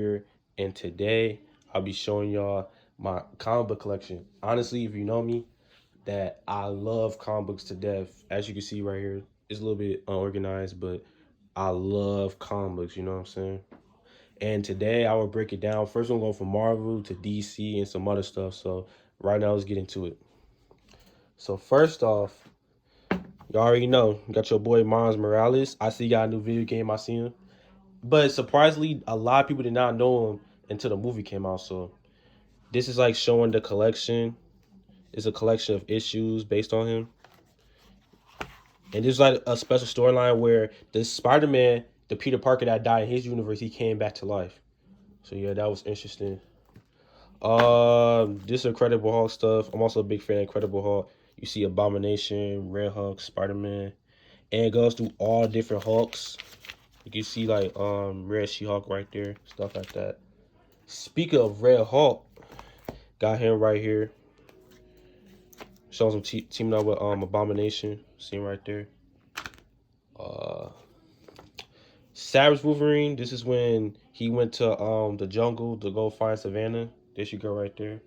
here, and today I'll be showing y'all my comic book collection. Honestly, if you know me, that I love comic books to death. As you can see right here, it's a little bit unorganized, but I love comic books, you know what I'm saying? And today I will break it down. First, I'm going from Marvel to DC and some other stuff. So right now, let's get into it. So first off, you already know, you got your boy Miles Morales. I see you got a new video game. I see him. But surprisingly, a lot of people did not know him until the movie came out. So this is like showing the collection. It's a collection of issues based on him. And there's like a special storyline where the Spider-Man, the Peter Parker that died in his universe, he came back to life. So yeah, that was interesting. This Incredible Hulk stuff. I'm also a big fan of Incredible Hulk. You see Abomination, Red Hulk, Spider-Man. And it goes through all different Hulks. You can see like Red She-Hulk right there, stuff like that. Speaking of Red Hulk, got him right here. Shows him teaming up with Abomination. See him right there. Uh, Savage Wolverine. This is when he went to the jungle to go find Savannah. There she go right there.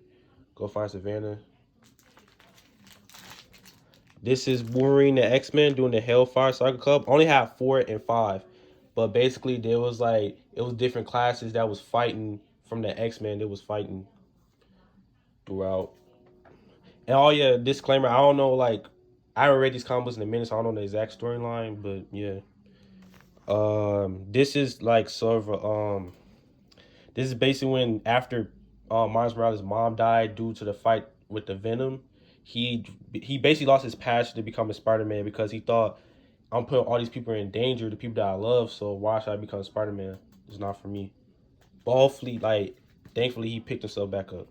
Go find Savannah. This is Wolverine the X-Men doing the Hellfire Cycle Club. Only had 4 and 5. But basically there was like it was different classes that was fighting from the X-Men that was fighting throughout. And oh yeah, disclaimer, I don't know like I haven't read these comics in a minute, so I don't know the exact storyline, but yeah. This is like sort of this is basically when after Miles Morales' mom died due to the fight with the Venom, he basically lost his passion to become a Spider-Man because he thought I'm putting all these people in danger, the people that I love, so why should I become Spider-Man? It's not for me. But hopefully, like, thankfully he picked himself back up.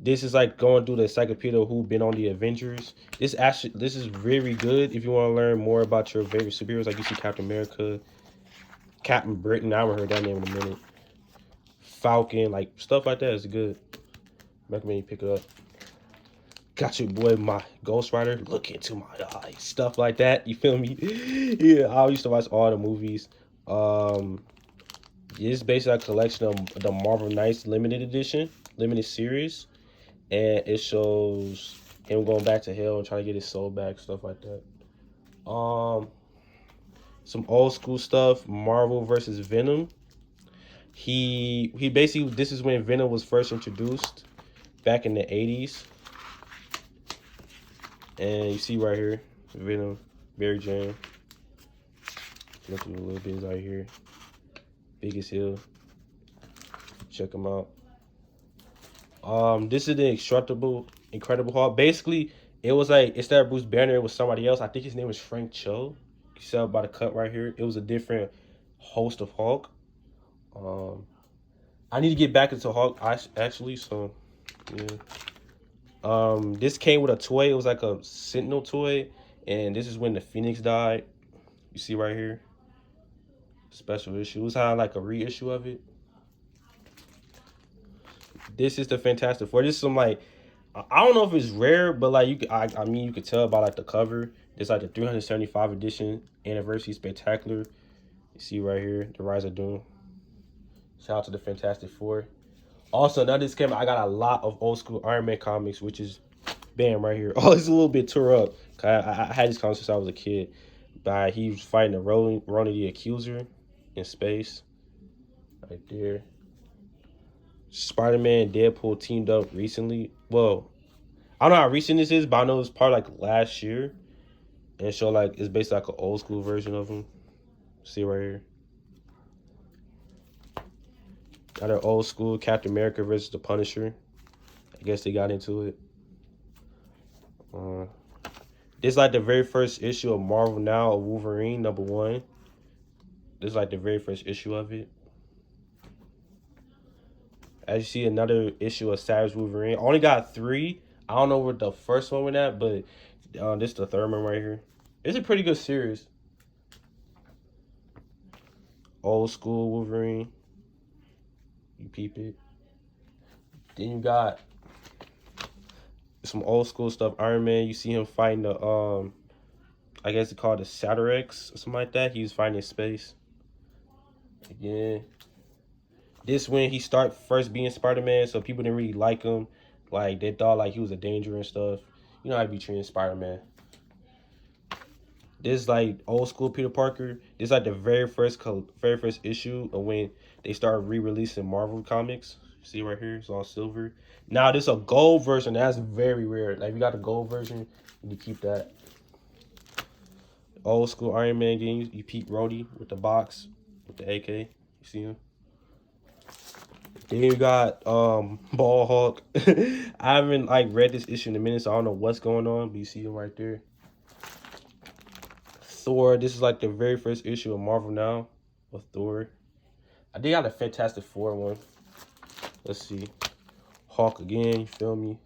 This is like going through the encyclopedia of who been on the Avengers. This is very good if you want to learn more about your favorite superheroes. Like you see Captain America, Captain Britain. I haven't heard that name in a minute. Falcon, like stuff like that is good. Recommend you pick it up. Got your boy, my Ghost Rider. Look into my eyes, stuff like that. You feel me? Yeah, I used to watch all the movies. It's basically a collection of the Marvel Knights limited edition, limited series, and it shows him going back to hell and trying to get his soul back, stuff like that. Some old school stuff. Marvel versus Venom. He basically, this is when Venom was first introduced back in the 80s. And you see right here, Venom, Barry Jane. Look through a little bit right here. Biggest Hill. Check them out. This is the Incredible Hulk. Basically, it was like instead of Bruce Banner, it was somebody else. I think his name was Frank Cho. You see by the cut right here. It was a different host of Hulk. I need to get back into Hulk actually, so yeah. This came with a toy. It was like a Sentinel toy, and this is when the Phoenix died. You see right here, special issue. It was kind of like a reissue of it. This is the Fantastic Four. This is some like I don't know if it's rare, but like I mean you could tell by like the cover. It's like the 375 edition anniversary spectacular. You see right here, the Rise of Doom. Shout out to the Fantastic Four. Also, now this came out, I got a lot of old school Iron Man comics, which is bam right here. Oh, it's a little bit tore up. I had these comics since I was a kid. But he was fighting the Rona the Accuser in space. Right there. Spider-Man and Deadpool teamed up recently. Well, I don't know how recent this is, but I know it's probably like last year. And so like it's basically like an old school version of them. See right here. Got an old school Captain America versus the Punisher. I guess they got into it. This is like the very first issue of Marvel Now of Wolverine, #1. This is like the very first issue of it. As you see, another issue of Savage Wolverine. I only got 3. I don't know what the first one went at, but this is the third one right here. It's a pretty good series. Old school Wolverine. You peep it. Then you got some old school stuff. Iron Man, you see him fighting the I guess it's called the Satyrx or something like that. He was fighting in space. Again. This when he start first being Spider-Man, so people didn't really like him. Like they thought like he was a danger and stuff. You know how to be treating Spider-Man. This like old school Peter Parker. This like the very first issue of when they started re-releasing Marvel comics. See right here, it's all silver. Now this a gold version. That's very rare. Like if you got the gold version, you keep that. Old school Iron Man games. You peep Rhodey with the box with the AK. You see him. Then you got Ball Hawk. I haven't like read this issue in a minute, so I don't know what's going on. But you see him right there. Thor. This is like the very first issue of Marvel now with Thor. I did got a Fantastic Four one. Let's see. Hawk again. You feel me?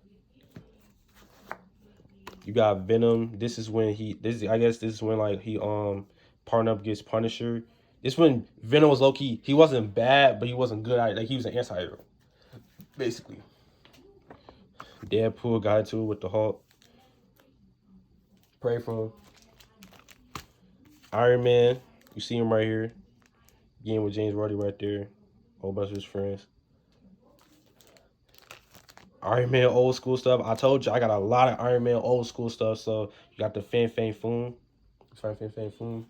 You got Venom. This is when I guess this is when like he partnered up against Punisher. This when Venom was low key. He wasn't bad, but he wasn't good at it. Like he was an anti-hero, basically. Deadpool got into it with the Hulk. Pray for him. Iron Man, you see him right here. Again with James Rhodey right there. A whole bunch of his friends. Iron Man old school stuff. I told you I got a lot of Iron Man old school stuff. So you got the Fan Fan Foom. Fan Fan Foom.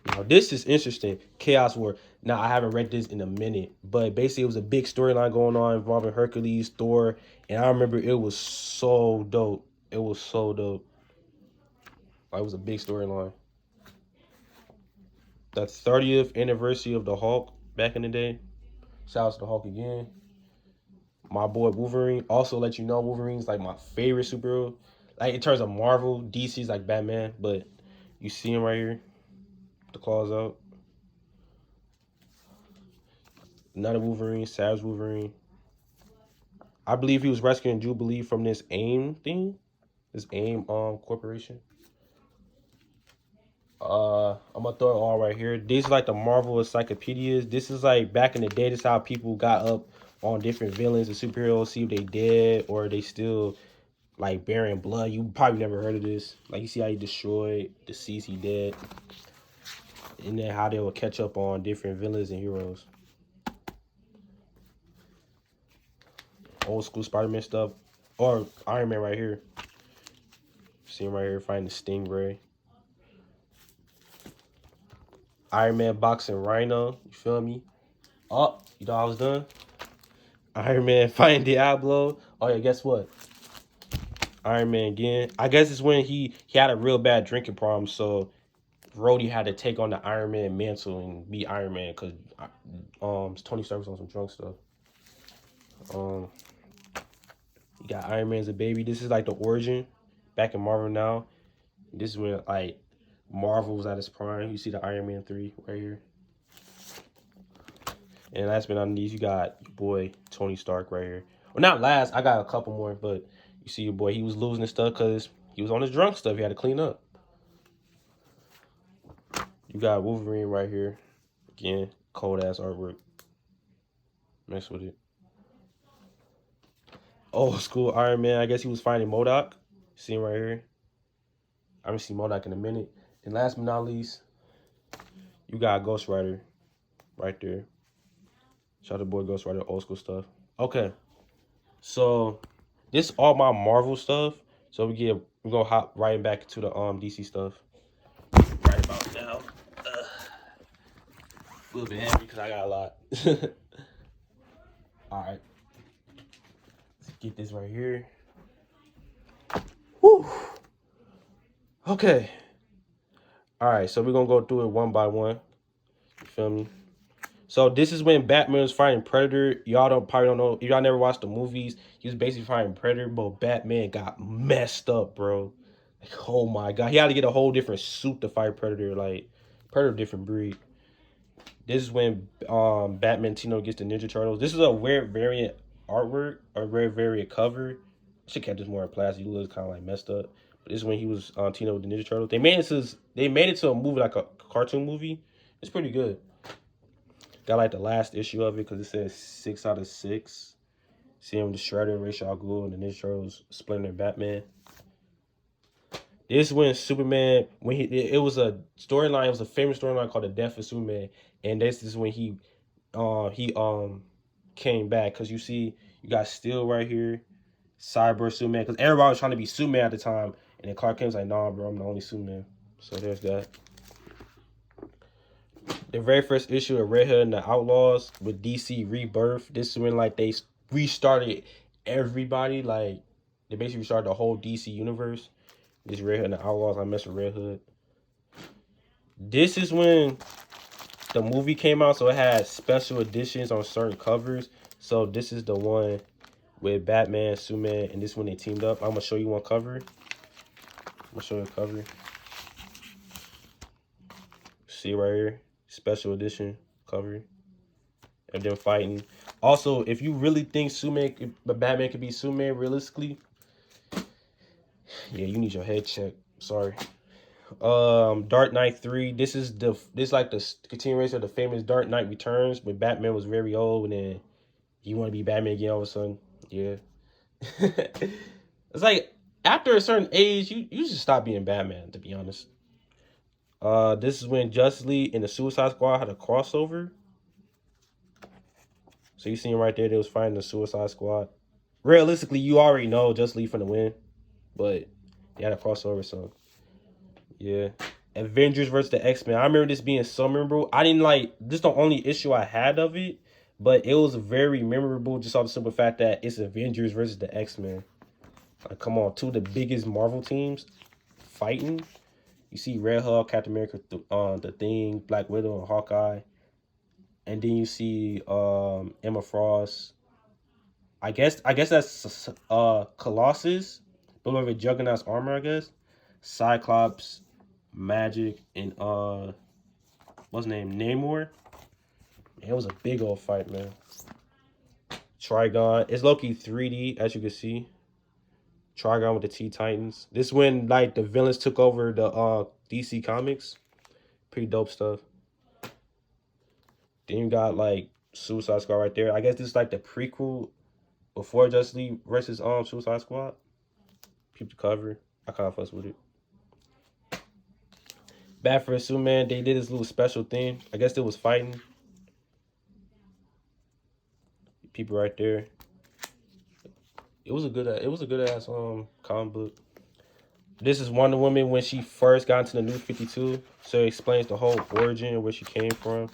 Now this is interesting. Chaos War. Now I haven't read this in a minute, but basically it was a big storyline going on involving Hercules, Thor, and I remember it was so dope. It was so dope. Like, it was a big storyline. The 30th anniversary of the Hulk back in the day. Shout out to the Hulk again. My boy Wolverine. Also let you know Wolverine's like my favorite superhero. Like in terms of Marvel, DC's like Batman, but you see him right here. The claws out. Another Wolverine, Savage Wolverine. I believe he was rescuing Jubilee from this AIM thing. This AIM corporation. I'm gonna throw it all right here. These are like the Marvel encyclopedias. This is like back in the day, this is how people got up on different villains and superheroes, see if they dead or they still like bearing blood. You probably never heard of this. Like you see how he destroyed, deceased, he dead. And then how they will catch up on different villains and heroes. Old school Spider-Man stuff. Or Iron Man right here. See him right here fighting the Stingray. Iron Man boxing Rhino. You feel me? Oh, you thought I was done? Iron Man fighting Diablo. Oh yeah, guess what? Iron Man again. I guess it's when he had a real bad drinking problem, so Rhodey had to take on the Iron Man mantle and be Iron Man because Tony Stark was on some drunk stuff. You got Iron Man as a baby. This is like the origin back in Marvel now. This is when like Marvel was at its prime. You see the Iron Man 3 right here. And last but not least, you got your boy Tony Stark right here. Well, not last. I got a couple more, but you see your boy. He was losing his stuff because he was on his drunk stuff. He had to clean up. You got Wolverine right here. Again, cold-ass artwork. Mess with it. Old school Iron Man. I guess he was finding MODOK. See him right here. I haven't seen MODOK in a minute. And last but not least, you got Ghost Rider right there. Shout out to boy Ghost Rider, old school stuff. Okay. So this is all my Marvel stuff. So we're gonna hop right back into the DC stuff. Right about now. A little bit heavy because I got a lot. Alright. Let's get this right here. Woo! Okay. Alright, so we're gonna go through it one by one. You feel me? So this is when Batman was fighting Predator. Y'all probably don't know. If y'all never watched the movies, he was basically fighting Predator, but Batman got messed up, bro. Like, oh my god. He had to get a whole different suit to fight Predator. Like, Predator, different breed. This is when Batman Tino gets the Ninja Turtles. This is a rare variant artwork, a rare variant cover. I should kept this more in plastic. It looks kind of like messed up. But this is when he was Tino with the Ninja Turtles. They made it to a movie, like a cartoon movie. It's pretty good. Got like the last issue of it because it says 6 out of 6. See him, the Shredder, Ra's al Ghul, and the Ninja Turtles, Splinter, and Batman. This is when Superman, it was a storyline, it was a famous storyline called The Death of Superman. And this is when he he came back, because you see you got Steel right here, Cyber Superman, because everybody was trying to be Superman at the time, and then Clark Kent was like, nah, bro, I'm the only Superman. So there's that. The very first issue of Red Hood and the Outlaws with DC Rebirth. This is when like they restarted everybody. Like they basically restarted the whole DC universe. This Red Hood and the Outlaws. I mess with Red Hood. This is when the movie came out, so it had special editions on certain covers. So this is the one with Batman, Superman, and this one they teamed up. I'm gonna show you one cover. I'm gonna show you a cover. See right here, special edition cover of them fighting. Also, if you really think Batman could be Superman realistically, yeah, you need your head checked. Sorry. Dark Knight 3. This like the continuation of the famous Dark Knight Returns, when Batman was very old and then you want to be Batman again all of a sudden. Yeah. It's like after a certain age, you should stop being Batman, to be honest. This is when Justice League and the Suicide Squad had a crossover. So you see him right there, they was fighting the Suicide Squad. Realistically, you already know Justice League finna win, but they had a crossover, so yeah. Avengers versus the X-Men. I remember this being so memorable. I didn't like this, the only issue I had of it, but it was very memorable just off the simple fact that it's Avengers versus the X-Men. Like, come on, two of the biggest Marvel teams fighting. You see Red Hulk, Captain America, the Thing, Black Widow, and Hawkeye. And then you see Emma Frost. I guess that's Colossus, but with Juggernaut's armor, I guess. Cyclops, Magic, and what's his name? Namor. Man, it was a big old fight, man. Trigon. It's low-key 3D, as you can see. Trigon with the T-Titans. This when like the villains took over the DC Comics. Pretty dope stuff. Then you got like Suicide Squad right there. I guess this is like the prequel before Justice League versus Suicide Squad. Peep the cover. I kind of fuss with it. Batman vs Superman, they did this little special thing. I guess they was fighting. People right there. It was a good ass comic book. This is Wonder Woman when she first got into the New 52. So it explains the whole origin, where she came from.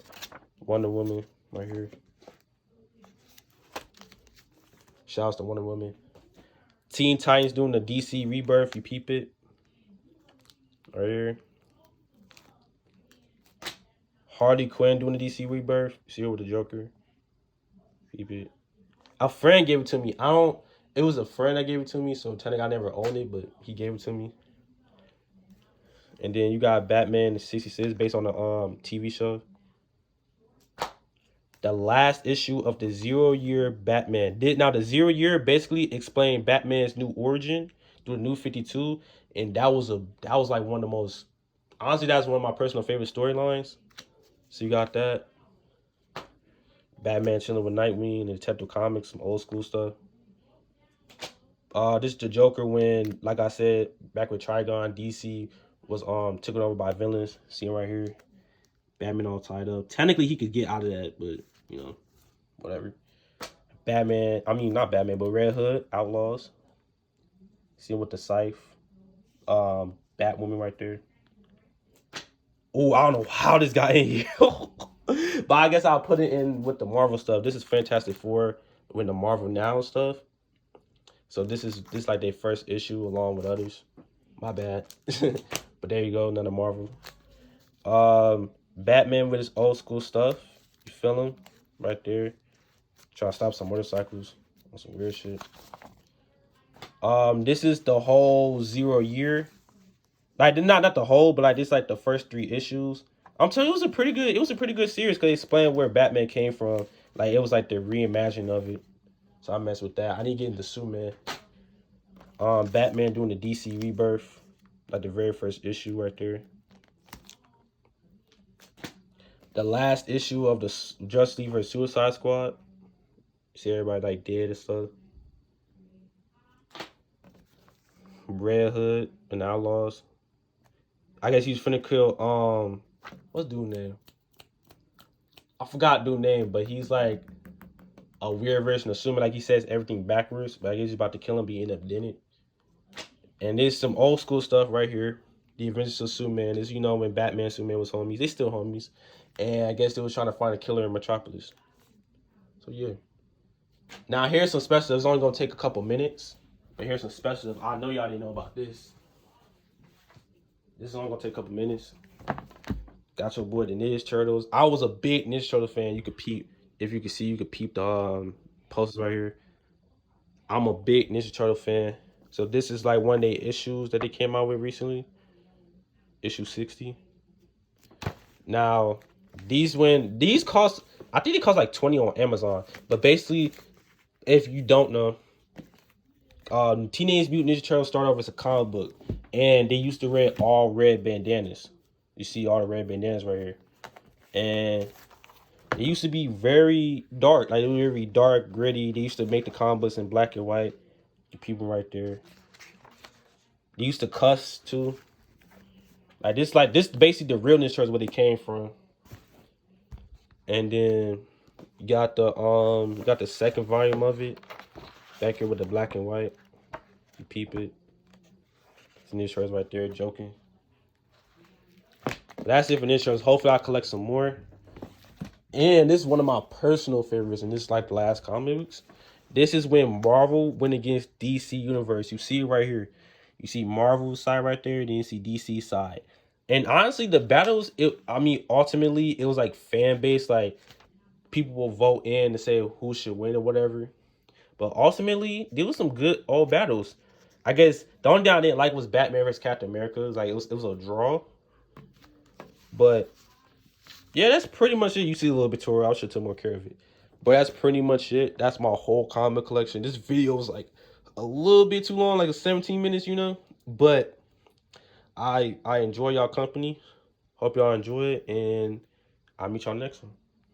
Wonder Woman right here. Shouts to Wonder Woman. Teen Titans doing the DC Rebirth. You peep it. Right here. Harley Quinn doing the DC Rebirth. See her with the Joker. Peep it. A friend gave it to me. It was a friend that gave it to me, so technically I never owned it, but he gave it to me. And then you got Batman 66 based on the TV show. The last issue of the 0 Year Batman. Now the 0 Year basically explained Batman's new origin through the New 52, and that was like one of the most, honestly, that's one of my personal favorite storylines. So you got that. Batman chilling with Nightwing and Detective Comics, some old school stuff. This is the Joker when, like I said, back with Trigon, DC was taken over by villains. See him right here. Batman all tied up. Technically he could get out of that, but you know, whatever. Not Batman, but Red Hood, Outlaws. See him with the scythe. Batwoman right there. Oh, I don't know how this got in here. But I guess I'll put it in with the Marvel stuff. This is Fantastic Four with the Marvel Now stuff. So this like their first issue along with others. My bad. But there you go, another Marvel. Batman with his old school stuff. You feel him? Right there. Trying to stop some motorcycles on some weird shit. This is the whole 0 Year. Like not the whole, but like this like the first 3 issues. I'm telling you, it was a pretty good series because they explained where Batman came from. Like it was like the reimagining of it. So I messed with that. I didn't get into Superman. Batman doing the DC Rebirth. Like the very first issue right there. The last issue of the Justice League vs Suicide Squad. See everybody like dead and stuff. Red Hood and Outlaws. I guess he's finna kill what's dude name? I forgot dude's name, but he's like a weird version of Superman. Like he says everything backwards, but I guess he's about to kill him, but he end up didn't. And there's some old school stuff right here. The Adventures of Superman is, you know, when Batman and Superman was homies. They still homies. And I guess they was trying to find a killer in Metropolis. So yeah. Now here's some special. It's only gonna take a couple minutes. But here's some special. I know y'all didn't know about this. This is only gonna take a couple minutes. Got your boy the Ninja Turtles. I was a big Ninja Turtle fan. You could peep. If you could see, you could peep the posters right here. I'm a big Ninja Turtle fan. So this is like one of their issues that they came out with recently. Issue 60. Now, these cost, I think they cost like 20 on Amazon. But basically, if you don't know, Teenage Mutant Ninja Turtles started off as a comic book. And they used to wear all red bandanas. You see all the red bandanas right here. And it used to be very dark. Like, it was very dark, gritty. They used to make the comic books in black and white. The people right there. They used to cuss, too. Like this basically the real Ninja Turtles where they came from. And then you got the second volume of it. Back here with the black and white. You peep it. It's Ninja Turtles right there joking. But that's it for Ninja Turtles. Hopefully I'll collect some more. And this is one of my personal favorites, and this is like the last comics. This is when Marvel went against DC Universe. You see it right here. You see Marvel's side right there, then you see DC side. And honestly, the battles, ultimately, it was like fan-based. Like, people will vote in to say who should win or whatever. But ultimately, there was some good old battles. I guess the only thing I didn't like was Batman vs. Captain America. It was a draw. But yeah, that's pretty much it. You see a little bit Tori. I should take more care of it. But that's pretty much it. That's my whole comic collection. This video was like a little bit too long, like 17 minutes, you know. But I enjoy y'all company. Hope y'all enjoy it, and I'll meet y'all next one.